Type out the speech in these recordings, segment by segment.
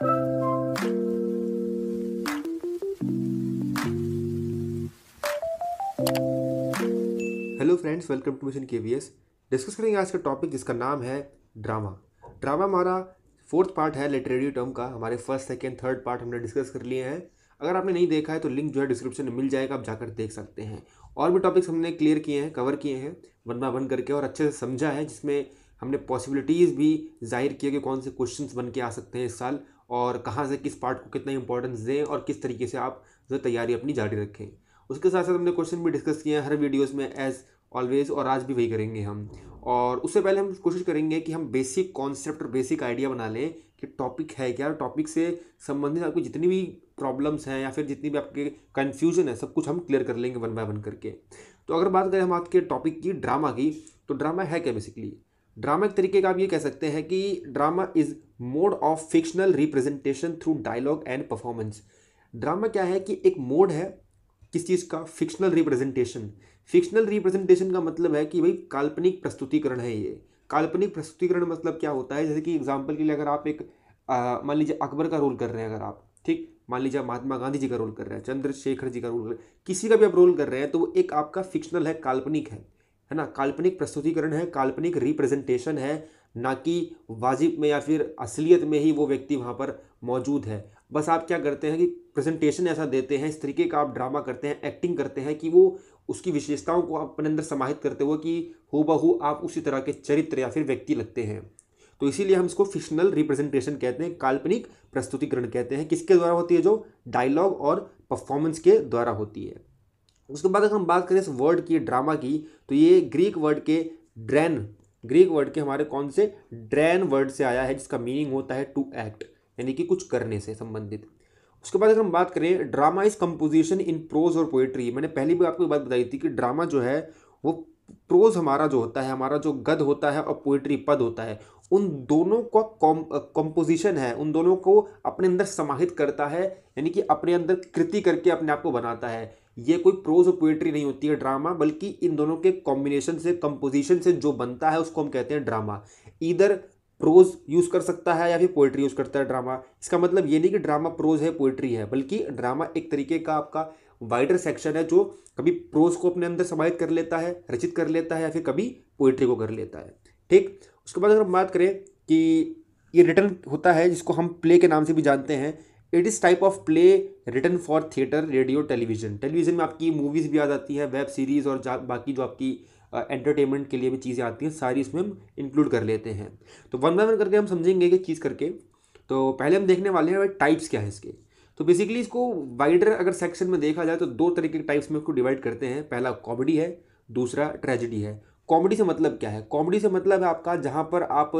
Hello friends, welcome to mission KVS. Discuss करेंगे आज का टॉपिक जिसका नाम है ड्रामा। ड्रामा हमारा फोर्थ पार्ट है लिटरेरी टर्म का। हमारे फर्स्ट सेकेंड थर्ड पार्ट हमने डिस्कस कर लिए हैं। अगर आपने नहीं देखा है तो लिंक जो है डिस्क्रिप्शन में मिल जाएगा, आप जाकर देख सकते हैं। और भी टॉपिक्स हमने क्लियर किए हैं, कवर किए हैं वन बाय वन करके, और अच्छे से समझा है, जिसमें हमने पॉसिबिलिटीज़ भी जाहिर किए कि कौन से क्वेश्चंस बन के आ सकते हैं इस साल, और कहाँ से किस पार्ट को कितना इंपॉर्टेंस दें, और किस तरीके से आप जो तैयारी अपनी जारी रखें। उसके साथ साथ हमने क्वेश्चन भी डिस्कस किए हैं हर वीडियोज़ में एज ऑलवेज, और आज भी वही करेंगे हम। और उससे पहले हम कोशिश करेंगे कि हम बेसिक कॉन्सेप्ट और बेसिक आइडिया बना लें कि टॉपिक है क्या, टॉपिक से संबंधित आपकी जितनी भी प्रॉब्लम्स हैं या फिर जितनी भी आपके कन्फ्यूजन है, सब कुछ हम क्लियर कर लेंगे वन बाय वन करके। तो अगर बात करें हम आज के टॉपिक की, ड्रामा की, तो ड्रामा है क्या बेसिकली? ड्रामा एक तरीके का आप ये कह सकते हैं कि drama is mode of fictional representation through dialogue and performance. Drama क्या है कि एक मोड है किस चीज़ का? Fictional representation. फिक्शनल रिप्रेजेंटेशन का मतलब है कि भाई काल्पनिक प्रस्तुतिकरण है ये। काल्पनिक प्रस्तुतिकरण मतलब क्या होता है? जैसे कि एग्जांपल के लिए अगर आप एक मान लीजिए अकबर का रोल कर रहे हैं, अगर आप ठीक मान लीजिए महात्मा गांधी जी का रोल कर रहे हैं, चंद्रशेखर जी का रोल कर रहे हैं, किसी का भी आप रोल कर रहे हैं, तो वो एक आपका फिक्शनल है, काल्पनिक है ना। काल्पनिक प्रस्तुतिकरण है, काल्पनिक रिप्रेजेंटेशन है, ना कि वाजिब में या फिर असलियत में ही वो व्यक्ति वहाँ पर मौजूद है। बस आप क्या करते हैं कि प्रेजेंटेशन ऐसा देते हैं, इस तरीके का आप ड्रामा करते हैं, एक्टिंग करते हैं कि वो उसकी विशेषताओं को अपने अंदर समाहित करते हुए कि हूबहू आप उसी तरह के चरित्र या फिर व्यक्ति लगते हैं। तो इसीलिए हम इसको फिक्शनल रिप्रेजेंटेशन कहते हैं, काल्पनिक प्रस्तुतिकरण कहते हैं। किसके द्वारा होती है? जो डायलॉग और परफॉर्मेंस के द्वारा होती है। उसके बाद अगर हम बात करें इस वर्ड की, ड्रामा की, तो ये ग्रीक वर्ड के ड्रैन, ग्रीक वर्ड के हमारे कौन से ड्रैन वर्ड से आया है, जिसका मीनिंग होता है टू एक्ट, यानी कि कुछ करने से संबंधित। उसके बाद अगर हम बात करें, drama is composition in prose और पोएट्री। मैंने पहले भी आपको बात बताई थी कि ड्रामा जो है वो प्रोज हमारा जो होता है, हमारा जो गद होता है, और पोएट्री पद होता है, उन दोनों का कंपोजिशन है, उन दोनों को अपने अंदर समाहित करता है, यानी कि अपने अंदर कृति करके अपने आप को बनाता है। ये कोई प्रोज और पोएट्री नहीं होती है ड्रामा, बल्कि इन दोनों के कॉम्बिनेशन से, कंपोजिशन से जो बनता है उसको हम कहते हैं ड्रामा। इधर प्रोज यूज कर सकता है या फिर पोएट्री यूज करता है ड्रामा। इसका मतलब ये नहीं कि ड्रामा प्रोज है पोएट्री है, बल्कि ड्रामा एक तरीके का आपका वाइडर सेक्शन है, जो कभी प्रोज को अपने अंदर समाहित कर लेता है, रचित कर लेता है, या फिर कभी पोएट्री को कर लेता है। ठीक। उसके बाद अगर हम बात करें कि ये रिटर्न होता है, जिसको हम प्ले के नाम से भी जानते हैं। It is type of play written for theatre, radio, television. Television में आपकी मूवीज़ भी आ जाती है, वेब सीरीज़, और बाकी जो आपकी एंटरटेनमेंट के लिए भी चीज़ें आती हैं, सारी इसमें हम इंक्लूड कर लेते हैं। तो वन बाय वन करके हम समझेंगे कि चीज़ करके। तो पहले हम देखने वाले हैं टाइप्स क्या है इसके। तो बेसिकली इसको वाइडर अगर सेक्शन में देखा जाए तो दो तरीके के टाइप्स में इसको डिवाइड करते हैं। पहला कॉमेडी है, दूसरा ट्रेजेडी है। कॉमेडी से मतलब क्या है? कॉमेडी से मतलब है आपका जहाँ पर आप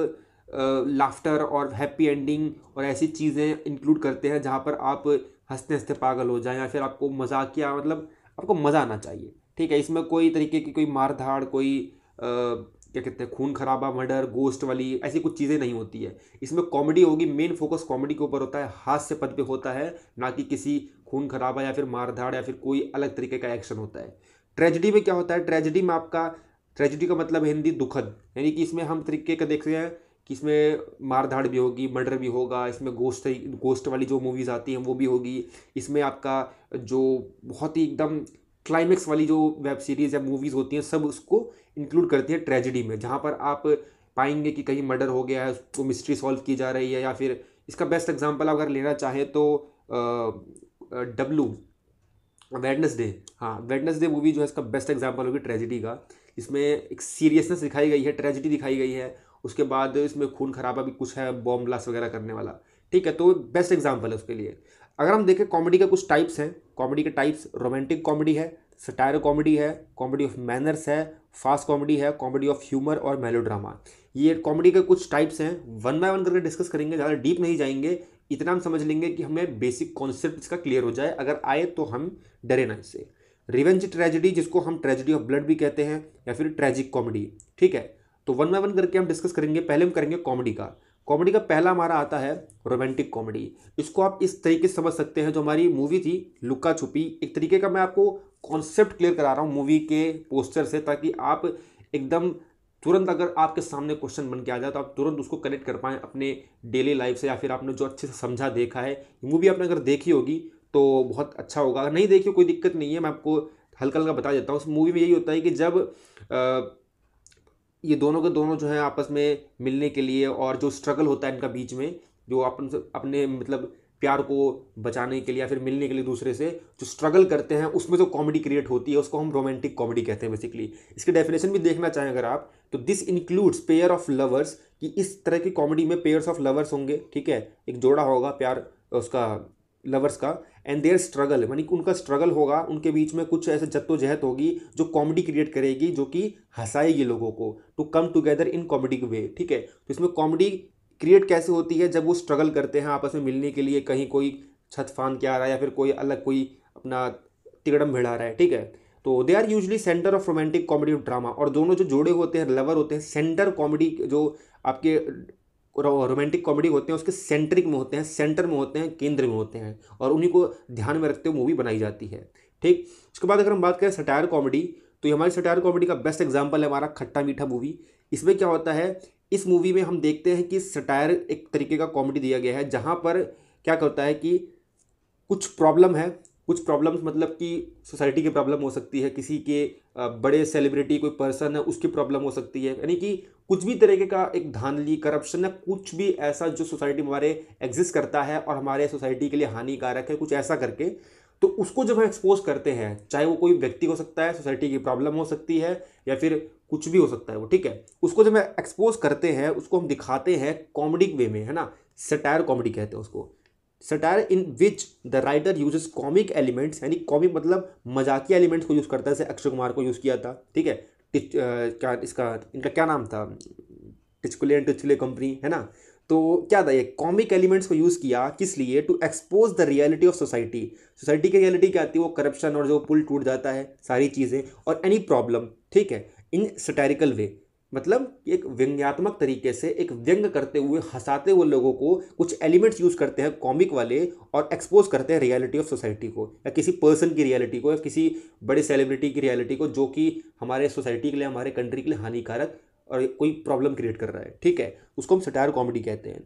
लाफ्टर और हैप्पी एंडिंग और ऐसी चीज़ें इंक्लूड करते हैं, जहाँ पर आप हंसते हंसते पागल हो जाएं, या फिर आपको मजाकिया, मतलब आपको मज़ा आना चाहिए। ठीक है। इसमें कोई तरीके की कोई मार धाड़, कोई क्या कहते हैं, खून खराबा, मर्डर, गोस्ट वाली ऐसी कुछ चीज़ें नहीं होती है। इसमें कॉमेडी होगी, मेन फोकस कॉमेडी के ऊपर होता है, हास्य पद पे होता है, ना कि किसी खून खराबा या फिर मार धाड़ या फिर कोई अलग तरीके का एक्शन होता है। ट्रेजेडी में क्या होता है? ट्रेजेडी में आपका, ट्रेजेडी का मतलब हिंदी दुखद, यानी कि इसमें हम तरीके का देख रहे हैं कि इसमें मार धाड़ भी होगी, मर्डर भी होगा, इसमें गोस्ट वाली जो मूवीज़ आती हैं वो भी होगी। इसमें आपका जो बहुत ही एकदम क्लाइमेक्स वाली जो वेब सीरीज़ या मूवीज़ होती हैं, सब उसको इंक्लूड करती है ट्रेजेडी में, जहाँ पर आप पाएंगे कि कहीं मर्डर हो गया है, उसको मिस्ट्री सॉल्व की जा रही है। या फिर इसका बेस्ट एग्जांपल अगर लेना चाहें तो डब्लू, वेडनेसडे, हाँ वेडनेसडे मूवी जो है इसका बेस्ट एग्जांपल होगी ट्रेजेडी का। इसमें एक सीरियसनेस दिखाई गई है, ट्रेजेडी दिखाई गई है, उसके बाद इसमें खून खराबा भी कुछ है, बॉम्ब ब्लास्ट वगैरह करने वाला। ठीक है, तो बेस्ट एग्जांपल है उसके लिए। अगर हम देखें कॉमेडी के कुछ टाइप्स हैं, कॉमेडी के टाइप्स, रोमांटिक कॉमेडी है, सटायर कॉमेडी है, कॉमेडी ऑफ मैनर्स है, फास्ट कॉमेडी है, कॉमेडी ऑफ ह्यूमर और मेलोड्रामा। ये कॉमेडी के कुछ टाइप्स हैं, वन बाय वन करके डिस्कस करेंगे, ज़्यादा डीप नहीं जाएंगे। इतना हम समझ लेंगे कि हमें बेसिक कॉन्सेप्ट इसका क्लियर हो जाए, अगर आए तो हम डरे ना इससे। रिवेंज ट्रेजेडी, जिसको हम ट्रेजेडी ऑफ ब्लड भी कहते हैं, या फिर ट्रेजिक कॉमेडी। ठीक है, तो वन बाय वन करके हम डिस्कस करेंगे। पहले हम करेंगे कॉमेडी का। कॉमेडी का पहला हमारा आता है रोमांटिक कॉमेडी। इसको आप इस तरीके से समझ सकते हैं, जो हमारी मूवी थी लुक्का छुपी, एक तरीके का मैं आपको कॉन्सेप्ट क्लियर करा रहा हूँ मूवी के पोस्टर से, ताकि आप एकदम तुरंत अगर आपके सामने क्वेश्चन बन के आ जाए तो आप तुरंत उसको कनेक्ट कर पाएँ अपने डेली लाइफ से, या फिर आपने जो अच्छे से समझा देखा है। मूवी आपने अगर देखी होगी तो बहुत अच्छा होगा, अगर नहीं देखी हो कोई दिक्कत नहीं है, मैं आपको हल्का हल्का बता देता हूँ। उस मूवी में यही होता है कि जब ये दोनों के दोनों जो है आपस में मिलने के लिए, और जो स्ट्रगल होता है इनका बीच में, जो अपन अपने मतलब प्यार को बचाने के लिए या फिर मिलने के लिए दूसरे से जो स्ट्रगल करते हैं, उसमें जो कॉमेडी क्रिएट होती है उसको हम रोमांटिक कॉमेडी कहते हैं बेसिकली। इसकी डेफिनेशन भी देखना चाहें अगर आप, तो this includes pair of lovers, कि इस तरह की कॉमेडी में पेयर्स ऑफ लवर्स होंगे, ठीक है, एक जोड़ा होगा प्यार उसका, लवर्स का, एंड देयर स्ट्रगल, यानी कि उनका स्ट्रगल होगा, उनके बीच में कुछ ऐसे जद्दोजहद होगी जो कॉमेडी क्रिएट करेगी, जो कि हंसाएगी लोगों को, to come together in comedy way, ठीक है। तो इसमें कॉमेडी क्रिएट कैसे होती है, जब वो स्ट्रगल करते हैं आपस में मिलने के लिए, कहीं कोई छत फांद के आ रहा है या फिर कोई अलग कोई अपना तिगड़म भिड़ा रहा है, ठीक है। तो they are usually centre of romantic comedy of drama, और दोनों जो जोड़े होते हैं, लवर होते हैं, सेंटर कॉमेडी जो आपके रोमांटिक कॉमेडी होते हैं उसके सेंट्रिक में होते हैं, सेंटर में होते हैं, केंद्र में होते हैं, और उन्हीं को ध्यान में रखते हुए मूवी बनाई जाती है, ठीक। उसके बाद अगर हम बात करें सटायर कॉमेडी, तो ये हमारी सटायर कॉमेडी का बेस्ट एग्जाम्पल है हमारा खट्टा मीठा मूवी। इसमें क्या होता है, इस मूवी में हम देखते हैं कि सटायर एक तरीके का कॉमेडी दिया गया है, जहाँ पर क्या होता है कि कुछ प्रॉब्लम है, कुछ प्रॉब्लम्स मतलब कि सोसाइटी की प्रॉब्लम हो सकती है, किसी के बड़े सेलिब्रिटी कोई पर्सन है उसकी प्रॉब्लम हो सकती है, यानी कि कुछ भी तरीके का एक धांधली, करप्शन है, कुछ भी ऐसा जो सोसाइटी में हमारे एग्जिस्ट करता है और हमारे सोसाइटी के लिए हानिकारक है, कुछ ऐसा करके, तो उसको जब हम एक्सपोज करते हैं, चाहे वो कोई व्यक्ति हो सकता है, सोसाइटी की प्रॉब्लम हो सकती है, या फिर कुछ भी हो सकता है वो, ठीक है, उसको जब हम एक्सपोज करते हैं, उसको हम दिखाते हैं कॉमेडिक वे में, है ना, सटायर कॉमेडी कहते हैं उसको। Satire in which the writer uses comic elements, यानी कॉमिक मतलब मजाकिया एलिमेंट्स को यूज़ करता है, जैसे अक्षय कुमार को यूज़ किया था, ठीक है। क्या इसका इनका क्या नाम था, टिचकुले एंड टिचकुले कंपनी, है ना। तो क्या था, ये कॉमिक एलिमेंट्स को यूज़ किया किस लिए, to expose the reality of society. Society की रियलिटी क्या आती है, वो करप्शन और जो पुल टूट जाता है सारी चीज़ें, और एनी प्रॉब्लम, ठीक है, इन सटायरिकल वे, मतलब एक व्यंग्यात्मक तरीके से, एक व्यंग करते हुए, हंसाते हुए लोगों को कुछ एलिमेंट्स यूज करते हैं कॉमिक वाले, और एक्सपोज करते हैं रियलिटी ऑफ सोसाइटी को, या किसी पर्सन की रियलिटी को, या किसी बड़े सेलिब्रिटी की रियलिटी को, जो कि हमारे सोसाइटी के लिए, हमारे कंट्री के लिए हानिकारक और कोई प्रॉब्लम क्रिएट कर रहा है, ठीक है, उसको हम सटायर कॉमेडी कहते हैं।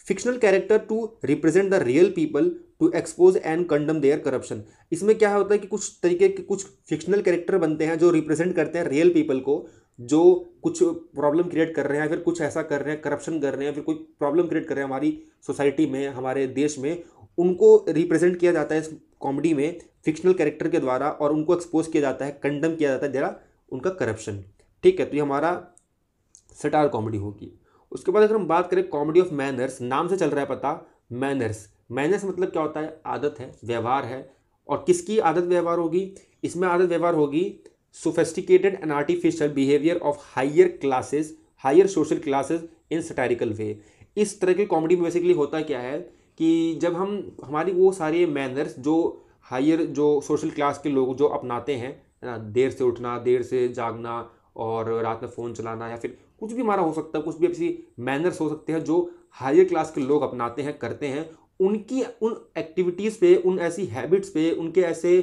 Fictional character to represent the real people to expose and condemn their corruption. इसमें क्या होता है कि कुछ तरीके के कुछ फिक्शनल कैरेक्टर बनते हैं जो रिप्रेजेंट करते हैं रियल पीपल को, जो कुछ प्रॉब्लम क्रिएट कर रहे हैं, फिर कुछ ऐसा कर रहे हैं, करप्शन कर रहे हैं, फिर कोई प्रॉब्लम क्रिएट कर रहे हैं हमारी सोसाइटी में, हमारे देश में, उनको रिप्रेजेंट किया जाता है इस कॉमेडी में फिक्शनल कैरेक्टर के द्वारा, और उनको एक्सपोज किया जाता है, कंडम किया जाता है जरा उनका करप्शन, ठीक है। तो ये हमारा सटायर कॉमेडी होगी। उसके बाद अगर हम बात करें कॉमेडी ऑफ मैनर्स, नाम से चल रहा है पता, मैनर्स, मैनर्स मतलब क्या होता है, आदत है, व्यवहार है, और किसकी आदत व्यवहार होगी, इसमें आदत व्यवहार होगी sophisticated and artificial behaviour of higher classes, higher social classes in satirical way. इस तरह की कॉमेडी में बेसिकली होता क्या है कि जब हम हमारी वो सारे मैनर्स जो हायर जो सोशल क्लास के लोग जो अपनाते हैं, है ना, देर से उठना, देर से जागना, और रात में फ़ोन चलाना, या फिर कुछ भी हमारा हो सकता है, कुछ भी ऐसी मैनर्स हो सकते हैं जो हायर क्लास के लोग अपनाते हैं, करते हैं, उनकी उन एक्टिविटीज़ पे, उन ऐसी हैबिट्स पे, उनके ऐसे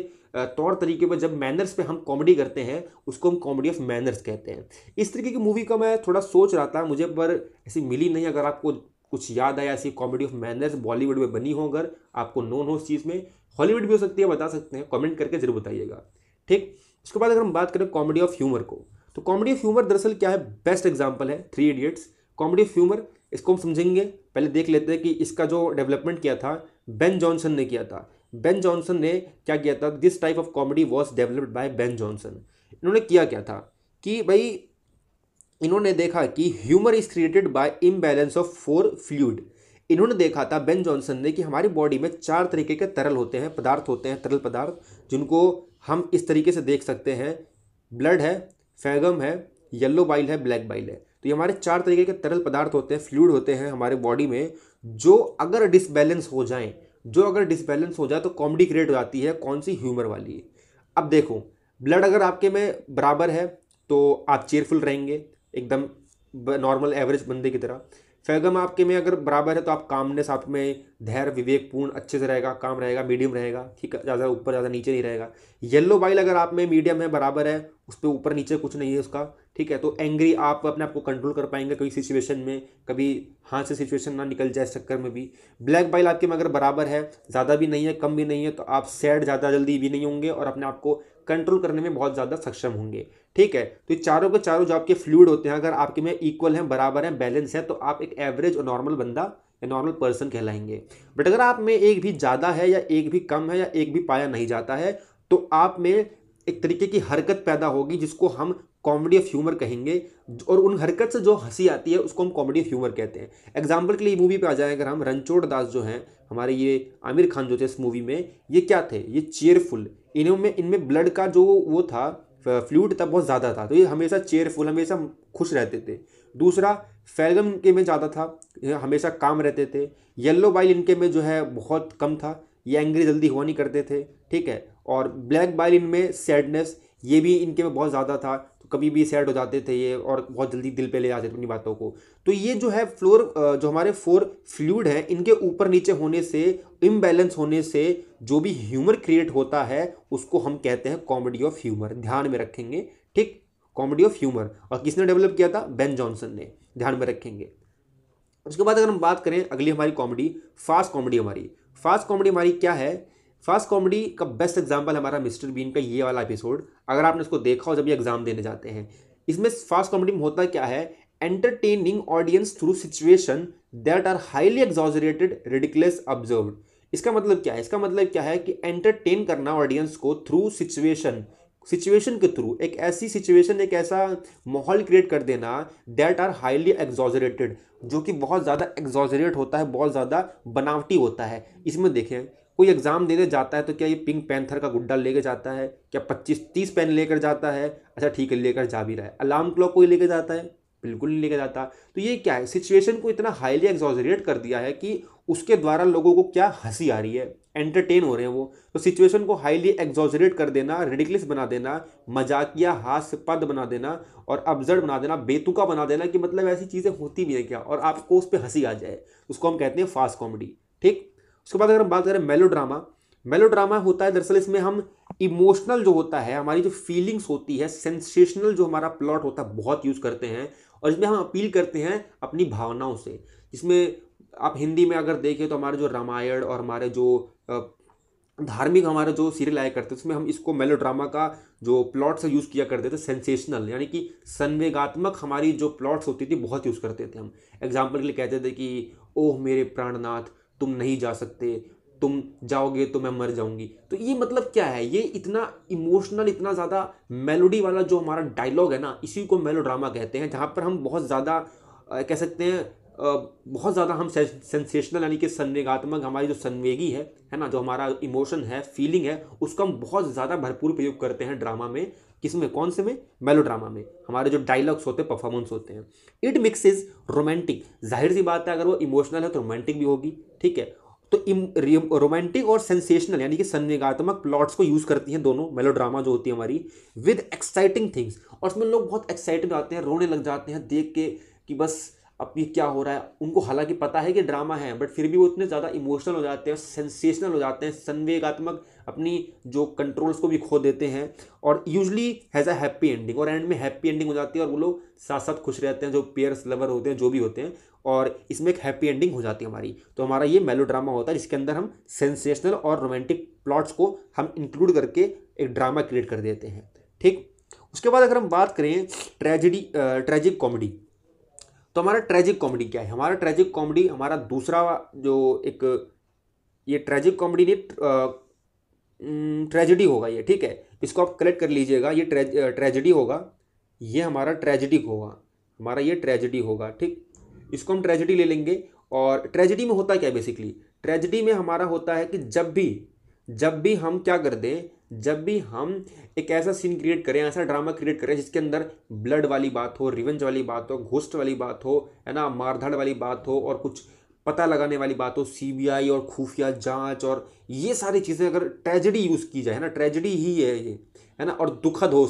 तौर तरीके पर जब मैनर्स पे हम कॉमेडी करते हैं, उसको हम कॉमेडी ऑफ मैनर्स कहते हैं। इस तरीके की मूवी का मैं थोड़ा सोच रहा था, मुझे पर ऐसी मिली नहीं। अगर आपको कुछ याद आया ऐसी कॉमेडी ऑफ मैनर्स बॉलीवुड में बनी हो, अगर आपको नोन हो उस चीज़ में, हॉलीवुड भी हो सकती है, बता सकते हैं, कमेंट करके जरूर बताइएगा, ठीक। उसके बाद अगर हम बात करें कॉमेडी ऑफ ह्यूमर को, तो कॉमेडी ऑफ ह्यूमर दरअसल क्या है, बेस्ट एग्जाम्पल है three idiots. Comedy of humour, इसको हम समझेंगे, पहले देख लेते हैं कि इसका जो डेवलपमेंट किया था बेन जॉनसन ने किया था। बेन जॉनसन ने क्या किया था, this type of comedy was developed by Ben Jonson. इन्होंने किया क्या था कि भाई इन्होंने देखा कि humour is created by imbalance of four fluid. इन्होंने देखा था बेन जॉनसन ने कि हमारी बॉडी में चार तरीके के तरल होते हैं, पदार्थ होते हैं, तरल पदार्थ, जिनको हम इस तरीके से देख सकते हैं, ब्लड है, फैगम है, येलो बाइल है, ब्लैक बाइल है। तो ये हमारे चार तरीके के तरल पदार्थ होते हैं, फ्लूइड होते हैं हमारे बॉडी में, जो अगर डिसबैलेंस हो जाएं, तो कॉमेडी क्रिएट हो जाती है, कौन सी, ह्यूमर वाली। अब देखो, ब्लड अगर आपके में बराबर है तो आप चेयरफुल रहेंगे, एकदम नॉर्मल एवरेज बंदे की तरह। फेगम आपके में अगर बराबर है तो आप कामनेस, आप में धैर्य, विवेकपूर्ण, अच्छे से रहेगा, काम रहेगा, मीडियम रहेगा, ठीक है, ज़्यादा ऊपर ज़्यादा नीचे नहीं रहेगा। येलो बाइल अगर आप में मीडियम है, बराबर है, उस पर ऊपर नीचे कुछ नहीं है उसका, ठीक है, तो एंग्री आप अपने आप को कंट्रोल कर पाएंगे कोई सिचुएशन में, कभी हाथ से सिचुएशन ना निकल जाए इस चक्कर में भी। ब्लैक बाइल आपके में अगर बराबर है, ज़्यादा भी नहीं है कम भी नहीं है, तो आप सैड ज़्यादा जल्दी भी नहीं होंगे और अपने आप को कंट्रोल करने में बहुत ज़्यादा सक्षम होंगे, ठीक है। तो ये चारों के चारों जो आपके फ्लूइड होते हैं अगर आपके में इक्वल हैं, बराबर हैं, बैलेंस है, तो आप एक एवरेज और नॉर्मल बंदा या नॉर्मल पर्सन कहलाएंगे। बट अगर आप में एक भी ज़्यादा है या एक भी कम है या एक भी पाया नहीं जाता है, तो आप में एक तरीके की हरकत पैदा होगी जिसको हम कॉमेडी ऑफ ह्यूमर कहेंगे, और उन हरकत से जो हंसी आती है उसको हम कॉमेडी ऑफ ह्यूमर कहते हैं। एग्जाम्पल के लिए मूवी पे आ जाए अगर हम, रणछोड़ दास जो हैं हमारे, ये आमिर खान जो थे इस मूवी में, ये क्या थे, ये चेयरफुल, इनमें ब्लड का जो वो था, फ्लूइड था, बहुत ज़्यादा था, तो ये हमेशा चेयरफुल, हमेशा खुश रहते थे। दूसरा, फैलगम के में ज़्यादा था, ये हमेशा काम रहते थे। येलो बाइल इनके में जो है बहुत कम था, ये एंग्री जल्दी हुआ नहीं करते थे, ठीक है। और ब्लैक बाइल इनमें सैडनेस, ये भी इनके में बहुत ज़्यादा था, तो कभी भी सैड हो जाते थे ये और बहुत जल्दी दिल पे ले आते थे अपनी बातों को। तो ये जो है जो हमारे 4 फ्लूइड हैं, इनके ऊपर नीचे होने से, इम्बैलेंस होने से जो भी ह्यूमर क्रिएट होता है उसको हम कहते हैं कॉमेडी ऑफ ह्यूमर। ध्यान में रखेंगे, ठीक, कॉमेडी ऑफ ह्यूमर। और किसने डेवलप किया था, बेन जॉनसन ने, ध्यान में रखेंगे। उसके बाद अगर हम बात करें अगली हमारी comedy, fast comedy. Fast comedy हमारी क्या है, फास्ट कॉमेडी का बेस्ट एग्जांपल हमारा मिस्टर बीन का ये वाला एपिसोड, अगर आपने इसको देखा हो जब ये एग्जाम देने जाते हैं। इसमें फास्ट कॉमेडी में होता क्या है, entertaining audience through situation that are highly exaggerated, ridiculous, observed. इसका मतलब क्या है, इसका मतलब क्या है कि एंटरटेन करना ऑडियंस को थ्रू सिचुएशन के थ्रू, एक ऐसी सिचुएशन, एक ऐसा माहौल क्रिएट कर देना दैट आर हाईली एग्जॉजरेटेड, जो कि बहुत ज़्यादा एग्जॉजरेट होता है, बहुत ज़्यादा बनावटी होता है। इसमें देखें, कोई एग्जाम देने जाता है तो क्या ये पिंक पैंथर का गुड्डा लेके जाता है, क्या 25-30 पेन लेकर जाता है, अच्छा ठीक है लेकर जा भी रहा है। अलार्म क्लॉक कोई लेके जाता है, बिल्कुल नहीं लेके जाता। तो ये क्या है, सिचुएशन को इतना हाईली एग्जॉजरेट कर दिया है कि उसके द्वारा लोगों को क्या हंसी आ रही है, एंटरटेन हो रहे हैं वो। तो सिचुएशन को हाईली एग्जॉजरेट कर देना, रिडिकुलस बना देना, मजाकिया हास्यपद बना देना और अब्सर्ड बना देना, बेतुका बना देना कि मतलब ऐसी चीज़ें होती भी है क्या, और आपको उस पर हंसी आ जाए, उसको हम कहते हैं फास्ट कॉमेडी, ठीक। उसके बाद अगर हम बात करें मेलोड्रामा, मेलोड्रामा होता है दरअसल इसमें हम इमोशनल जो होता है, हमारी जो फीलिंग्स होती है, सेंसेशनल जो हमारा प्लॉट होता है, बहुत यूज़ करते हैं, और इसमें हम अपील करते हैं अपनी भावनाओं से। इसमें आप हिंदी में अगर देखें तो हमारे जो रामायण और हमारे जो धार्मिक हमारे जो सीरियल आया करते थे उसमें हम इसको मेलोड्रामा का जो प्लॉट से यूज़ किया करते थे, सेंसेशनल यानी कि संवेगात्मक हमारी जो प्लॉट्स होती थी बहुत यूज़ करते थे हम। एग्जाम्पल के लिए कहते थे कि ओह मेरे प्राणनाथ, तुम नहीं जा सकते, तुम जाओगे तो मैं मर जाऊंगी। तो ये मतलब क्या है, ये इतना इमोशनल, इतना ज़्यादा मेलोडी वाला जो हमारा डायलॉग है ना, इसी को मेलोड्रामा कहते हैं, जहाँ पर हम बहुत ज़्यादा कह सकते हैं बहुत ज़्यादा हम सेंसेशनल यानी कि संवेगात्मक, हमारी जो संवेगी है ना, जो हमारा इमोशन है, फीलिंग है, उसका हम बहुत ज़्यादा भरपूर प्रयोग करते हैं ड्रामा में। किसमें, कौन से में, मेलोड्रामा में। हमारे जो डायलॉग्स होते हैं, परफॉर्मेंस होते हैं। इट मिक्सेस रोमांटिक, जाहिर सी बात है अगर वो इमोशनल है तो रोमांटिक भी होगी, ठीक है। तो रोमांटिक और सेंसेशनल यानी कि संवेगात्मक प्लॉट्स को यूज़ करती हैं दोनों मेलोड्रामा जो होती है हमारी, विद एक्साइटिंग थिंग्स। और उसमें लोग बहुत एक्साइटेड आते हैं, रोने लग जाते हैं देख के कि बस अब ये क्या हो रहा है। उनको हालांकि पता है कि ड्रामा है, बट फिर भी वो इतने ज़्यादा इमोशनल हो जाते हैं, सेंसेशनल हो जाते हैं, संवेगात्मक अपनी जो कंट्रोल्स को भी खो देते हैं, और usually has a happy ending, और एंड में हैप्पी एंडिंग हो जाती है और वो लोग साथ साथ खुश रहते हैं, जो पेयर्स लवर होते हैं, जो भी होते हैं, और इसमें एक हैप्पी एंडिंग हो जाती है हमारी। तो हमारा ये मेलोड्रामा होता है जिसके अंदर हम सेंसेशनल और रोमांटिक प्लॉट्स को हम इंक्लूड करके एक ड्रामा क्रिएट कर देते हैं, ठीक। उसके बाद अगर हम बात करें ट्रेजिक कॉमेडी, तो हमारा ट्रेजिक कॉमेडी क्या है, हमारा ट्रेजिक कॉमेडी हमारा दूसरा जो एक, ये ट्रेजिक कॉमेडी नहीं ट्रेजेडी होगा ये, ठीक है। इसको आप कलेक्ट कर लीजिएगा, ये ट्रेजेडी होगा, ये हमारा ट्रेजेडी होगा, हमारा ये ट्रेजेडी होगा, ठीक। इसको हम ट्रेजेडी ले लेंगे। और ट्रेजेडी में होता क्या है, बेसिकली ट्रेजेडी में हमारा होता है कि जब भी हम क्या कर दें, जब भी हम एक ऐसा सीन क्रिएट करें, ऐसा ड्रामा क्रिएट करें जिसके अंदर ब्लड वाली बात हो, रिवेंज वाली बात हो, घोस्ट वाली बात हो, है ना, मारधाड़ वाली बात हो, और कुछ पता लगाने वाली बात हो, सीबीआई और खुफिया जांच, और ये सारी चीज़ें अगर ट्रेजेडी यूज़ की जाए, है ना, ट्रेजेडी ही है ये, है ना, और दुखद हो,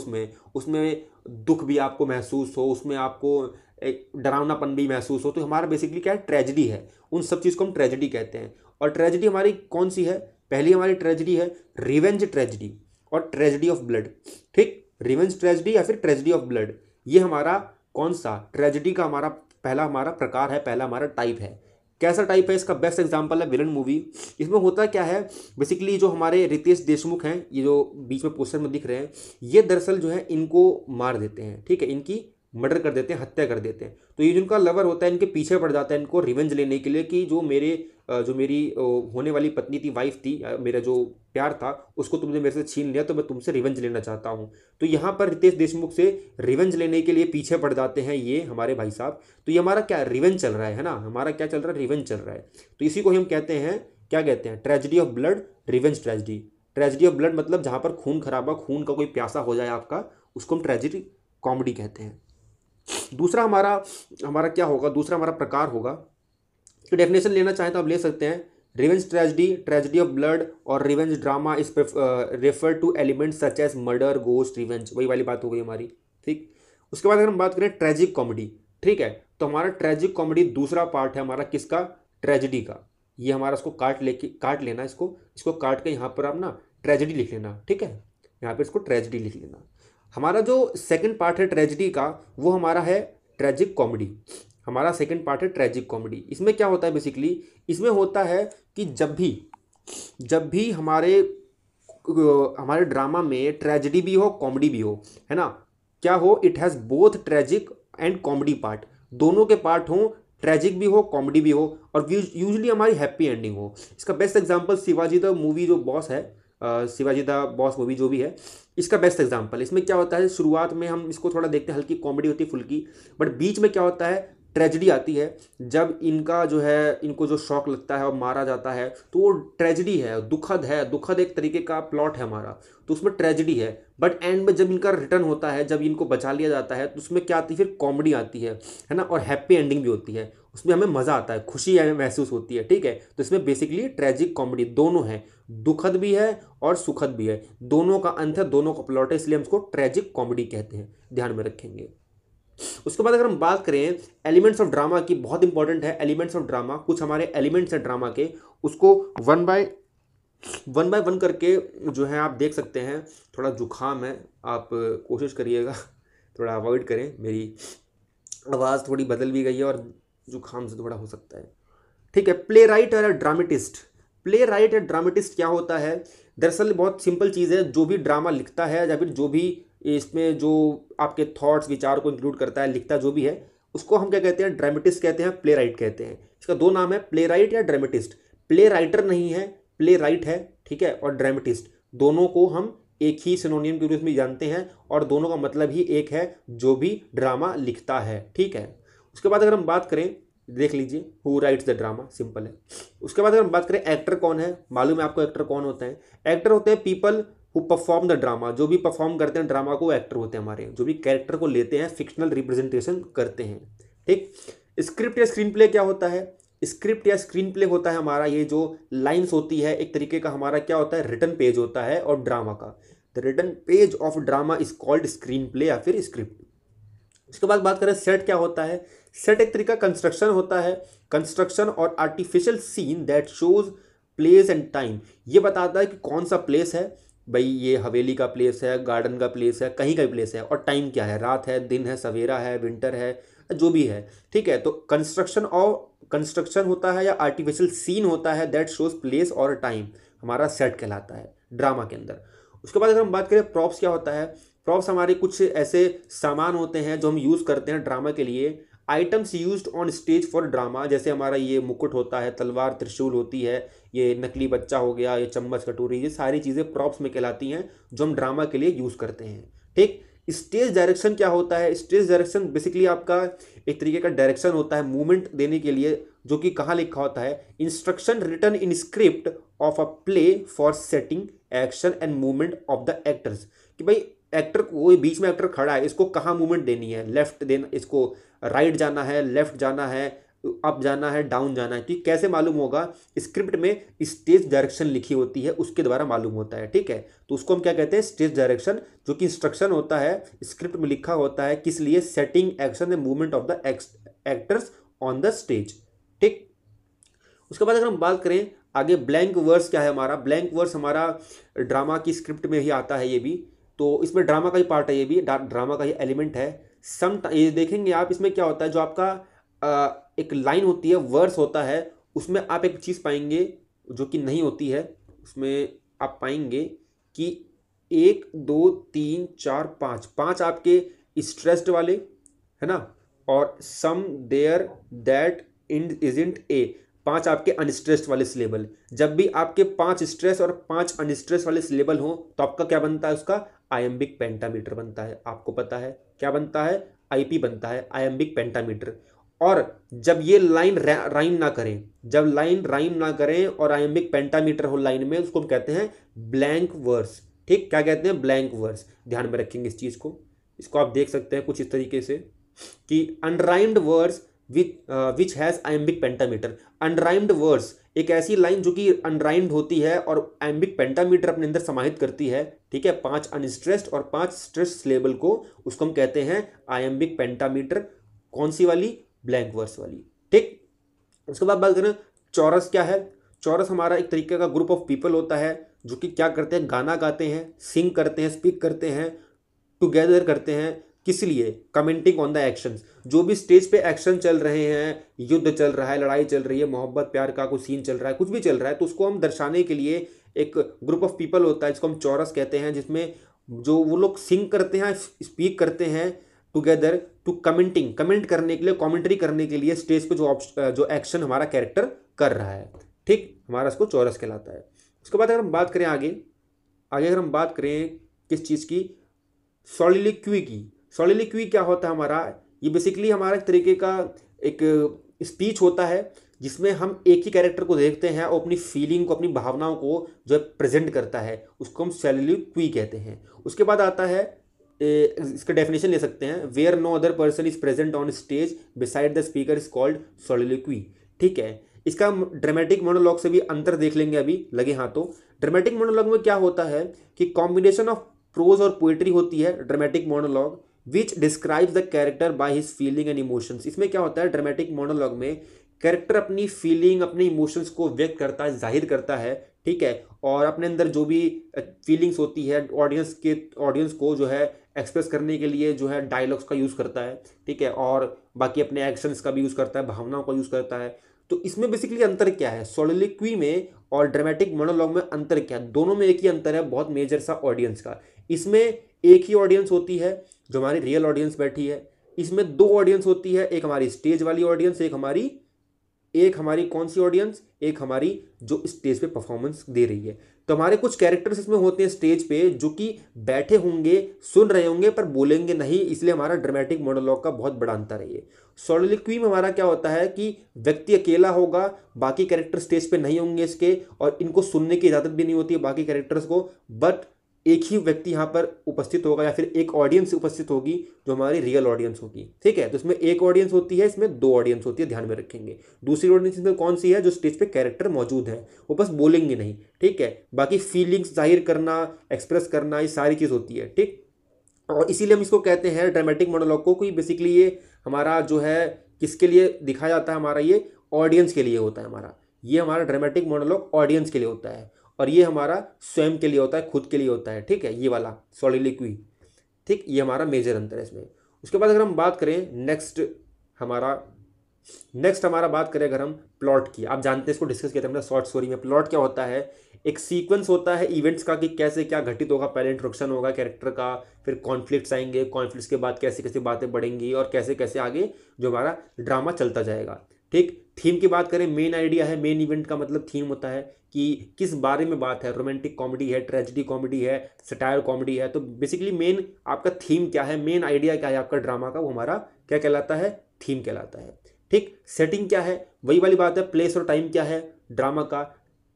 उसमें दुख भी आपको महसूस हो, उसमें आपको एक डरावनापन भी महसूस हो, तो हमारा बेसिकली क्या है, ट्रेजिडी है। उन सब चीज़ को हम ट्रेजिडी कहते हैं। और ट्रेजिडी हमारी कौन सी है, पहली हमारी ट्रेजिडी है रिवेंज ट्रेजिडी और ट्रेजिडी ऑफ ब्लड। ठीक, रिवेंज ट्रेजिडी या फिर ट्रेजिडी ऑफ ब्लड, ये हमारा कौन सा ट्रेजिडी का हमारा पहला हमारा प्रकार है, पहला हमारा टाइप है। कैसा टाइप है, इसका बेस्ट एग्जांपल है विलन मूवी। इसमें होता क्या है, बेसिकली जो हमारे रितेश देशमुख हैं, ये जो बीच में पोस्टर में दिख रहे हैं, ये दरअसल जो है इनको मार देते हैं। ठीक है, इनकी मर्डर कर देते हैं, हत्या कर देते हैं। तो ये जिनका लवर होता है इनके पीछे पड़ जाता है इनको रिवेंज लेने के लिए कि जो मेरी होने वाली पत्नी थी, वाइफ थी, मेरा जो प्यार था उसको तुमने मेरे से छीन लिया, तो मैं तुमसे रिवेंज लेना चाहता हूँ। तो यहाँ पर रितेश देशमुख से रिवेंज लेने के लिए पीछे पड़ जाते हैं ये हमारे भाई साहब। तो ये हमारा क्या रिवेंज चल रहा है ना, हमारा क्या चल रहा है, रिवेंज चल रहा है। तो इसी को हम कहते हैं, क्या कहते हैं, tragedy of blood, revenge tragedy. Tragedy of blood मतलब जहाँ पर खून खराबा, खून का कोई प्यासा हो जाए आपका, उसको हम ट्रेजिडी कॉमेडी कहते हैं। दूसरा हमारा हमारा क्या होगा, दूसरा हमारा प्रकार होगा, तो डेफिनेशन लेना चाहें तो आप ले सकते हैं, revenge tragedy, tragedy of blood और revenge drama is refer to elements such as murder, ghost, revenge, वही वाली बात हो गई हमारी। ठीक, उसके बाद अगर हम बात करें ट्रेजिक कॉमेडी, ठीक है, तो हमारा ट्रेजिक कॉमेडी दूसरा पार्ट है हमारा किसका, ट्रेजिडी का। ये हमारा इसको काट लेना, इसको काट के यहाँ पर आप ना ट्रेजिडी लिख लेना। ठीक है, यहाँ पर इसको ट्रेजिडी लिख लेना। हमारा जो सेकंड पार्ट है ट्रेजिडी का, वो हमारा है ट्रेजिक कॉमेडी। हमारा सेकंड पार्ट है ट्रेजिक कॉमेडी। इसमें क्या होता है, बेसिकली इसमें होता है कि जब भी हमारे ड्रामा में ट्रेजिडी भी हो, कॉमेडी भी हो, है ना, क्या हो, it has both tragic and comedy part, दोनों के पार्ट हो, ट्रेजिक भी हो, कॉमेडी भी हो, और यूजली हमारी हैप्पी एंडिंग हो। इसका best example Shivaji the movie जो बॉस है, शिवाजी द बॉस मूवी जो भी है, इसका बेस्ट एग्जांपल। इसमें क्या होता है, शुरुआत में हम इसको थोड़ा देखते हैं, हल्की कॉमेडी होती है, फुल्की, बट बीच में क्या होता है, ट्रेजिडी आती है। जब इनका जो है, इनको जो शौक लगता है और मारा जाता है, तो वो ट्रेजिडी है, दुखद एक तरीके का प्लॉट है हमारा, तो उसमें ट्रेजिडी है। बट एंड में जब इनका रिटर्न होता है, जब इनको बचा लिया जाता है, तो उसमें क्या आती है, फिर कॉमेडी आती है ना, और हैप्पी एंडिंग भी होती है, उसमें हमें मज़ा आता है, खुशी महसूस होती है। ठीक है, तो इसमें बेसिकली ट्रेजिक कॉमेडी दोनों है, दुखद भी है और सुखद भी है, दोनों का अंत है, दोनों का प्लॉट है, इसलिए हम इसको ट्रेजिक कॉमेडी कहते हैं, ध्यान में रखेंगे। उसके बाद अगर हम बात करें एलिमेंट्स ऑफ ड्रामा की, बहुत इंपॉर्टेंट है एलिमेंट्स ऑफ ड्रामा, कुछ हमारे एलिमेंट्स हैं ड्रामा के, उसको वन बाय वन करके जो है आप देख सकते हैं। थोड़ा जुकाम है, आप कोशिश करिएगा थोड़ा अवॉइड करें, मेरी आवाज़ थोड़ी बदल भी गई है और जुकाम से थोड़ा हो सकता है। ठीक है, प्ले राइट और ड्रामेटिस्ट। प्ले राइट या ड्रामेटिस्ट क्या होता है, दरअसल बहुत सिंपल चीज़ है, जो भी ड्रामा लिखता है या फिर जो भी इसमें जो आपके थॉट्स विचार को इंक्लूड करता है, लिखता जो भी है, उसको हम क्या कहते हैं, ड्रामेटिस्ट कहते हैं, प्ले राइट कहते हैं। इसका दो नाम है, प्ले राइट या ड्रामेटिस्ट। प्ले राइटर नहीं है, प्ले राइट है, ठीक है, और ड्रामेटिस्ट, दोनों को हम एक ही सिनोनियम के रूप में जानते हैं, और दोनों का मतलब ही एक है, जो भी ड्रामा लिखता है। ठीक है, उसके बाद अगर हम बात करें, देख लीजिए, who rights the drama, simple है। उसके बाद अगर हम बात करें एक्टर कौन है, मालूम है आपको एक्टर कौन होते हैं, एक्टर होते हैं people who perform the drama, जो भी परफॉर्म करते हैं ड्रामा को, एक्टर होते हैं हमारे, जो भी कैरेक्टर को लेते हैं, फिक्शनल रिप्रेजेंटेशन करते हैं। ठीक, स्क्रिप्ट या स्क्रीन प्ले क्या होता है, स्क्रिप्ट या स्क्रीन प्ले होता है हमारा ये जो लाइन्स होती है, एक तरीके का हमारा क्या होता है, रिटन पेज होता है, और ड्रामा का the written page of drama is called screenplay या फिर स्क्रिप्ट। उसके बाद बात करें सेट क्या होता है, सेट एक तरीका कंस्ट्रक्शन होता है, कंस्ट्रक्शन और artificial seen that shows place and time, ये बताता है कि कौन सा प्लेस है, भाई ये हवेली का प्लेस है, गार्डन का प्लेस है, कहीं का भी प्लेस है, और टाइम क्या है, रात है, दिन है, सवेरा है, विंटर है, जो भी है। ठीक है, तो कंस्ट्रक्शन होता है या आर्टिफिशियल सीन होता है दैट शोज प्लेस और टाइम, हमारा सेट कहलाता है ड्रामा के अंदर। उसके बाद अगर हम बात करें प्रॉप्स क्या होता है, प्रॉप्स हमारे कुछ ऐसे सामान होते हैं जो हम यूज़ करते हैं ड्रामा के लिए, items used on stage for drama, जैसे हमारा ये मुकुट होता है, तलवार त्रिशूल होती है, ये नकली बच्चा हो गया, ये चम्मच कटोरी, ये सारी चीज़ें प्रॉप्स में कहलाती हैं जो हम ड्रामा के लिए यूज़ करते हैं। ठीक, स्टेज डायरेक्शन क्या होता है, स्टेज डायरेक्शन बेसिकली आपका एक तरीके का डायरेक्शन होता है मूवमेंट देने के लिए, जो कि कहाँ लिखा होता है, instruction written in script of a play for setting action and movement of the actors, कि भाई एक्टर को, बीच में एक्टर खड़ा है, इसको कहाँ मूवमेंट देनी है, लेफ्ट देना, इसको राइट जाना है, लेफ्ट जाना है, अप जाना है, डाउन जाना है। तो ये कैसे मालूम होगा? स्क्रिप्ट में स्टेज डायरेक्शन लिखी होती है, उसके द्वारा मालूम होता है, ठीक है। तो उसको हम क्या कहते हैं? स्टेज डायरेक्शन, जो कि इंस्ट्रक्शन होता है, स्क्रिप्ट में लिखा होता है, किस लिए? Setting action and movement of the actors on the stage, ठीक। उसके बाद अगर हम बात करें आगे, ब्लैंक वर्स क्या है हमारा? ब्लैंक वर्स हमारा ड्रामा की स्क्रिप्ट में ही आता है ये भी, तो इसमें ड्रामा का ही पार्ट है, ये भी ड्रामा का ही एलिमेंट है। ये देखेंगे आप, इसमें क्या होता है, जो आपका एक लाइन होती है, वर्स होता है, उसमें आप एक चीज़ पाएंगे जो कि नहीं होती है। उसमें आप पाएंगे कि 1 2 3 4 5 5 आपके स्ट्रेस्ड वाले, है ना, और सम देयर दैट इन इजंट ए, 5 आपके अनस्ट्रेस्ड वाले सिलेबल। जब भी आपके 5 स्ट्रेस और 5 अनस्ट्रेस वाले सिलेबल हो तो आपका क्या बनता है? उसका आयम्बिक पेंटामीटर बनता है। आपको पता है क्या बनता है? आईपी बनता है, आयम्बिक पेंटामीटर। और जब ये लाइन राइम ना करें, जब लाइन राइम ना करें और आयम्बिक पेंटामीटर हो लाइन में, उसको हम कहते हैं ब्लैंक वर्स, ठीक। क्या कहते हैं? Blank verse. ध्यान में रखेंगे इस चीज़ को। इसको आप देख सकते हैं कुछ इस तरीके से कि unrhymed verse which has iambic pentameter. Unrhymed verse एक ऐसी लाइन जो कि अनराइम्ड होती है और आयम्बिक पेंटामीटर अपने अंदर समाहित करती है, ठीक है। 5 अनस्ट्रेस्ड और 5 स्ट्रेस्ड सिलेबल को, उसको हम कहते हैं आयम्बिक पेंटामीटर। कौन सी वाली? ब्लैंक वर्स वाली, ठीक। उसके बाद बात करें चौरस क्या है? चौरस हमारा एक तरीके का ग्रुप ऑफ पीपल होता है जो कि क्या करते हैं? गाना गाते हैं, सिंग करते हैं, स्पीक करते हैं, टुगेदर करते हैं। किस लिए? Commenting on the actions. जो भी स्टेज पे एक्शन चल रहे हैं, युद्ध चल रहा है, लड़ाई चल रही है, मोहब्बत प्यार का कोई सीन चल रहा है, कुछ भी चल रहा है, तो उसको हम दर्शाने के लिए एक ग्रुप ऑफ पीपल होता है जिसको हम चौरस कहते हैं, जिसमें जो वो लोग सिंग करते हैं, स्पीक करते हैं टुगेदर, टू कमेंटिंग, कमेंट करने के लिए, कॉमेंट्री करने के लिए स्टेज पे जो एक्शन हमारा कैरेक्टर कर रहा है, ठीक। हमारा इसको चौरस कहलाता है। उसके बाद अगर हम बात करें आगे अगर हम बात करें किस चीज़ की? सॉलिलोक्वी की। सॉलिलोक्वी क्या होता है हमारा? ये बेसिकली हमारा एक तरीके का एक स्पीच होता है जिसमें हम एक ही कैरेक्टर को देखते हैं और अपनी फीलिंग को, अपनी भावनाओं को जो है प्रेजेंट करता है, उसको हम सॉलिलोक्वी कहते हैं। उसके बाद आता है इसका डेफिनेशन ले सकते हैं, where no other person is present on stage beside the speaker is called soliloquy, ठीक है। इसका ड्रामेटिक मोनोलॉग से भी अंतर देख लेंगे अभी लगे हाथों। ड्रामेटिक मोनोलॉग में क्या होता है कि कॉम्बिनेशन ऑफ प्रोज और पोइट्री होती है dramatic monologue, which describes the character by his feeling and emotions. इसमें क्या होता है? ड्रामेटिक मोनोलॉग में कैरेक्टर अपनी फीलिंग, अपने इमोशंस को व्यक्त करता है, जाहिर करता है, ठीक है, और अपने अंदर जो भी फीलिंग्स होती है ऑडियंस को जो है एक्सप्रेस करने के लिए जो है डायलॉग्स का यूज़ करता है, ठीक है, और बाकी अपने एक्शंस का भी यूज़ करता है, भावनाओं का यूज़ करता है। तो इसमें बेसिकली अंतर क्या है? सॉलिलोक्वी में और ड्रामेटिक मोनोलॉग में अंतर क्या है? दोनों में एक ही अंतर है, बहुत मेजर सा ऑडियंस का। इसमें एक ही ऑडियंस होती है जो हमारी रियल ऑडियंस बैठी है। इसमें 2 ऑडियंस होती है, एक हमारी स्टेज वाली ऑडियंस, एक हमारी कौन सी ऑडियंस? एक हमारी जो स्टेज पे परफॉर्मेंस दे रही है। तो हमारे कुछ कैरेक्टर्स इसमें होते हैं स्टेज पे जो कि बैठे होंगे, सुन रहे होंगे, पर बोलेंगे नहीं, इसलिए हमारा ड्रामेटिक मोनोलॉग का बहुत बड़ा अंतर है ये। सॉलिलोक्वी में हमारा क्या होता है कि व्यक्ति अकेला होगा, बाकी कैरेक्टर स्टेज पे नहीं होंगे इसके, और इनको सुनने की इजाजत भी नहीं होती है बाकी कैरेक्टर्स को, बट एक ही व्यक्ति यहाँ पर उपस्थित होगा या फिर एक ऑडियंस उपस्थित होगी जो हमारी रियल ऑडियंस होगी, ठीक है। तो इसमें एक ऑडियंस होती है, इसमें 2 ऑडियंस होती है, ध्यान में रखेंगे। दूसरी ऑडियंस इसमें कौन सी है? जो स्टेज पे कैरेक्टर मौजूद है, वो बस बोलेंगे नहीं, ठीक है, बाकी फीलिंग्स जाहिर करना, एक्सप्रेस करना, ये सारी चीज़ होती है, ठीक। और इसीलिए हम इसको कहते हैं ड्रामेटिक मोनोलॉग को, कि बेसिकली ये हमारा जो है किसके लिए दिखाया जाता है? हमारा ये ऑडियंस के लिए होता है। ये हमारा ड्रामेटिक मोनोलॉग ऑडियंस के लिए होता है, और ये हमारा स्वयं के लिए होता है, खुद के लिए होता है, ठीक है, ये वाला सॉलिलोक्वी, ठीक। ये हमारा मेजर अंतर है इसमें। उसके बाद अगर हम बात करें नेक्स्ट हमारा बात करें अगर हम प्लॉट की, आप जानते हैं इसको डिस्कस किया था हमने शॉर्ट स्टोरी में। प्लॉट क्या होता है? एक सीक्वेंस होता है इवेंट्स का कि कैसे क्या घटित होगा। पहले इंट्रोडक्शन होगा कैरेक्टर का, फिर कॉन्फ्लिक्ट्स आएंगे, कॉन्फ्लिक्ट्स के बाद कैसे कैसे बातें बढ़ेंगी और कैसे कैसे आगे जो हमारा ड्रामा चलता जाएगा, ठीक। थीम की बात करें, मेन आइडिया है, मेन इवेंट का मतलब थीम होता है कि किस बारे में बात है। रोमांटिक कॉमेडी है, ट्रेजेडी कॉमेडी है, सटायर कॉमेडी है। तो बेसिकली मेन आपका थीम क्या है, मेन आइडिया क्या है आपका ड्रामा का, वो हमारा क्या कहलाता है? थीम कहलाता है, ठीक। सेटिंग क्या है? वही वाली बात है, प्लेस और टाइम क्या है ड्रामा का?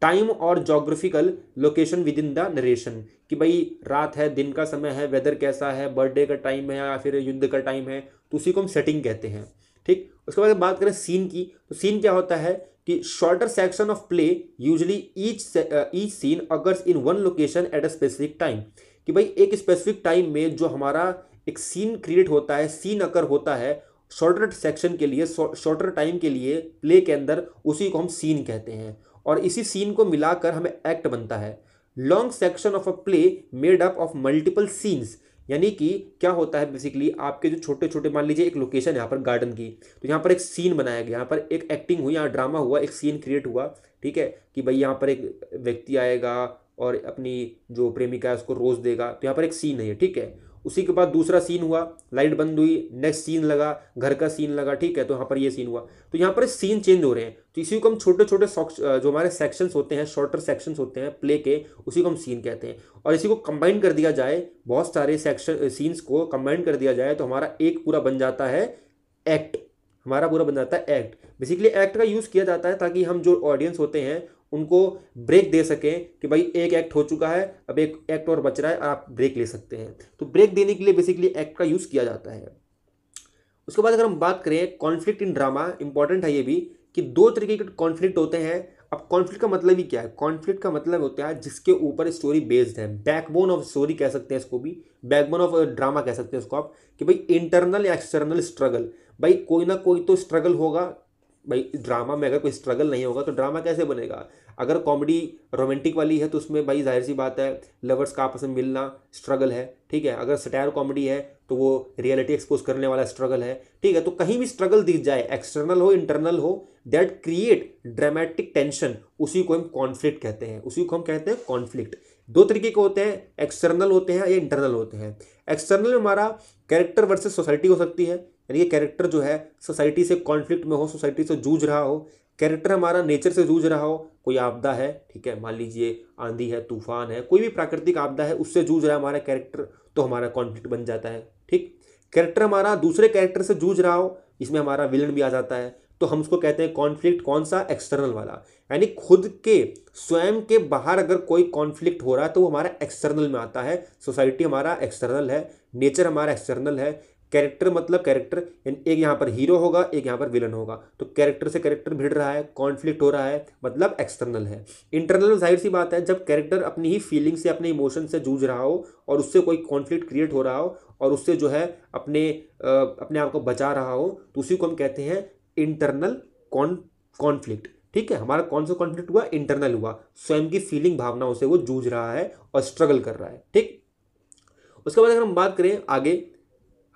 टाइम और geographical location with in the narration, कि भाई रात है, दिन का समय है, वेदर कैसा है, बर्थडे का टाइम है या फिर युद्ध का टाइम है, तो उसी को हम सेटिंग कहते हैं, ठीक। उसके बाद बात करें सीन की, तो सीन क्या होता है कि shorter section of play usually each scene occurs in one location at a specific time, कि भाई एक स्पेसिफिक टाइम में जो हमारा एक सीन क्रिएट होता है, सीन अकर होता है शॉर्टर सेक्शन के लिए, शॉर्टर टाइम के लिए प्ले के अंदर, उसी को हम सीन कहते हैं। और इसी सीन को मिलाकर हमें एक्ट बनता है। Long section of a play made up of multiple scenes, यानी कि क्या होता है बेसिकली आपके जो छोटे छोटे, मान लीजिए एक लोकेशन है यहाँ पर गार्डन की, तो यहाँ पर एक सीन बनाया गया, यहाँ पर एक एक्टिंग हुई, यहाँ ड्रामा हुआ, एक सीन क्रिएट हुआ, ठीक है, कि भाई यहाँ पर एक व्यक्ति आएगा और अपनी जो प्रेमिका है उसको रोज देगा, तो यहाँ पर एक सीन है, ठीक है। उसी के बाद दूसरा सीन हुआ, लाइट बंद हुई, नेक्स्ट सीन लगा, घर का सीन लगा, ठीक है, तो यहाँ पर ये सीन हुआ, तो यहाँ पर सीन चेंज हो रहे हैं। तो इसी को हम छोटे छोटे जो हमारे सेक्शंस होते हैं, शॉर्टर सेक्शंस होते हैं प्ले के, उसी को हम सीन कहते हैं। और इसी को कंबाइन कर दिया जाए, बहुत सारे सेक्शन सीन्स को कंबाइन कर दिया जाए, तो हमारा एक पूरा बन जाता है एक्ट, हमारा पूरा बन जाता है एक्ट। बेसिकली एक्ट का यूज़ किया जाता है ताकि हम जो ऑडियंस होते हैं उनको ब्रेक दे सकें कि भाई एक एक्ट हो चुका है, अब एक एक्ट और बच रहा है, आप ब्रेक ले सकते हैं। तो ब्रेक देने के लिए बेसिकली एक्ट का यूज़ किया जाता है। उसके बाद अगर हम बात करें कॉन्फ्लिक्ट इन ड्रामा, इंपॉर्टेंट है ये भी कि दो तरीके के कॉन्फ्लिक्ट होते हैं। अब कॉन्फ्लिक्ट का मतलब ही क्या है? कॉन्फ्लिक्ट का मतलब होता है जिसके ऊपर स्टोरी बेस्ड है, बैकबोन ऑफ स्टोरी कह सकते हैं इसको भी, बैकबोन ऑफ ड्रामा कह सकते हैं इसको आप, कि भाई इंटरनल या एक्सटर्नल स्ट्रगल, भाई कोई ना कोई तो स्ट्रगल होगा। भाई ड्रामा में अगर कोई स्ट्रगल नहीं होगा तो ड्रामा कैसे बनेगा? अगर कॉमेडी रोमांटिक वाली है तो उसमें भाई जाहिर सी बात है लवर्स का आपस में मिलना स्ट्रगल है, ठीक है। अगर सटायर कॉमेडी है तो वो रियलिटी एक्सपोज करने वाला स्ट्रगल है, ठीक है। तो कहीं भी स्ट्रगल दिख जाए, एक्सटर्नल हो इंटरनल हो, दैट क्रिएट ड्रामेटिक टेंशन, उसी को हम कॉन्फ्लिक्ट कहते हैं, उसी को हम कहते हैं कॉन्फ्लिक्ट। दो तरीके के होते हैं, एक्सटर्नल होते हैं या इंटरनल होते हैं। एक्सटर्नल में हमारा कैरेक्टर वर्सेस सोसाइटी हो सकती है, यानी कि कैरेक्टर जो है सोसाइटी से कॉन्फ्लिक्ट में हो, सोसाइटी से जूझ रहा हो। कैरेक्टर हमारा नेचर से जूझ रहा हो, कोई आपदा है, ठीक है, मान लीजिए आंधी है, तूफान है, कोई भी प्राकृतिक आपदा है, उससे जूझ रहा है हमारा कैरेक्टर, तो हमारा कॉन्फ्लिक्ट बन जाता है, ठीक। कैरेक्टर हमारा दूसरे कैरेक्टर से जूझ रहा हो, इसमें हमारा विलन भी आ जाता है, तो हम उसको कहते हैं कॉन्फ्लिक्ट। कौन सा? एक्सटर्नल वाला, यानी खुद के स्वयं के बाहर अगर कोई कॉन्फ्लिक्ट हो रहा है तो वो हमारा एक्सटर्नल में आता है। सोसाइटी हमारा एक्सटर्नल है, नेचर हमारा एक्सटर्नल है। कैरेक्टर मतलब कैरेक्टर, एक यहाँ पर हीरो होगा, एक यहाँ पर विलन होगा, तो कैरेक्टर से कैरेक्टर भिड़ रहा है, कॉन्फ्लिक्ट हो रहा है, मतलब एक्सटर्नल है। इंटरनल जाहिर सी बात है जब कैरेक्टर अपनी ही फीलिंग से, अपने इमोशन से जूझ रहा हो और उससे कोई कॉन्फ्लिक्ट क्रिएट हो रहा हो और उससे जो है अपने आप को बचा रहा हो, तो उसी को हम कहते हैं इंटरनल कॉन्फ्लिक्ट, ठीक है। हमारा कौन सा कॉन्फ्लिक्ट हुआ? इंटरनल हुआ, स्वयं की फीलिंग भावनाओं से वो जूझ रहा है और स्ट्रगल कर रहा है, ठीक। उसके बाद अगर हम बात करें आगे,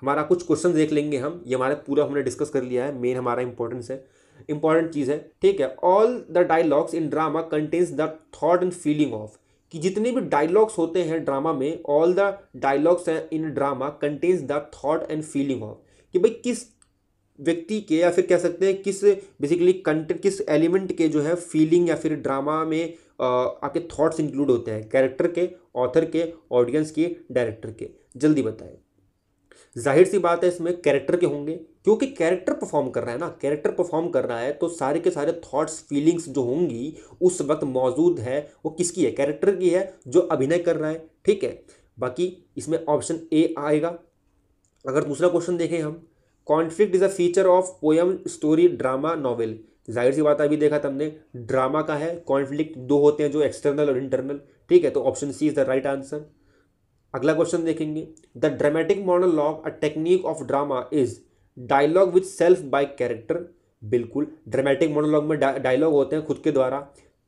हमारा कुछ क्वेश्चन देख लेंगे हम, ये हमारा पूरा हमने डिस्कस कर लिया है, मेन हमारा इंपॉर्टेंट चीज़ है, ठीक है। All the dialogues in drama contains the thought and feeling of, कि जितने भी डायलॉग्स होते हैं ड्रामा में, all the dialogues in drama contains the thought and feeling of, कि भाई किस व्यक्ति के, या फिर कह सकते हैं किस बेसिकली कंटेंट, किस एलिमेंट के जो है फीलिंग या फिर ड्रामा में आपके थॉट्स इंक्लूड होते हैं, कैरेक्टर के, ऑथर के, ऑडियंस के, डायरेक्टर के, जल्दी बताएं। जाहिर सी बात है इसमें कैरेक्टर के होंगे, क्योंकि कैरेक्टर परफॉर्म कर रहा है ना, कैरेक्टर परफॉर्म कर रहा है तो सारे के सारे थॉट्स फीलिंग्स जो होंगी उस वक्त मौजूद है, वो किसकी है? कैरेक्टर की है जो अभिनय कर रहा है, ठीक है। बाकी इसमें ऑप्शन ए आएगा। अगर दूसरा क्वेश्चन देखें हम, conflict is a feature of poem, story, drama, novel, जाहिर सी बात अभी देखा था हमने, ड्रामा का है, कॉन्फ्लिक्ट दो होते हैं जो एक्सटर्नल और इंटरनल, ठीक है, तो option C is the right answer. अगला क्वेश्चन देखेंगे, the dramatic monologue a technique of drama is dialogue with self by character, बिल्कुल, ड्रामेटिक मोनोलॉग में डायलॉग होते हैं खुद के द्वारा,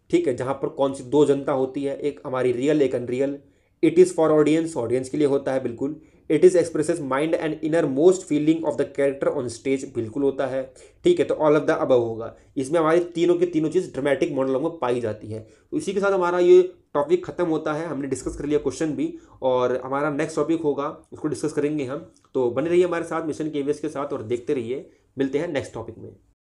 ठीक है, जहां पर कौन सी दो जनता होती है, एक हमारी रियल, एक unreal. It is for audience, audience के लिए होता है, बिल्कुल। It is expresses mind and inner most feeling of the character on stage, बिल्कुल होता है, ठीक है, तो ऑल ऑफ द अबव होगा। इसमें हमारी तीनों की तीनों चीज़ ड्रामेटिक मोनोलॉग में पाई जाती है। तो इसी के साथ हमारा ये टॉपिक खत्म होता है, हमने डिस्कस कर लिया क्वेश्चन भी, और हमारा नेक्स्ट टॉपिक होगा उसको डिस्कस करेंगे हम। तो बने रहिए हमारे साथ मिशन केवीएस के साथ और देखते रहिए, मिलते हैं नेक्स्ट टॉपिक में।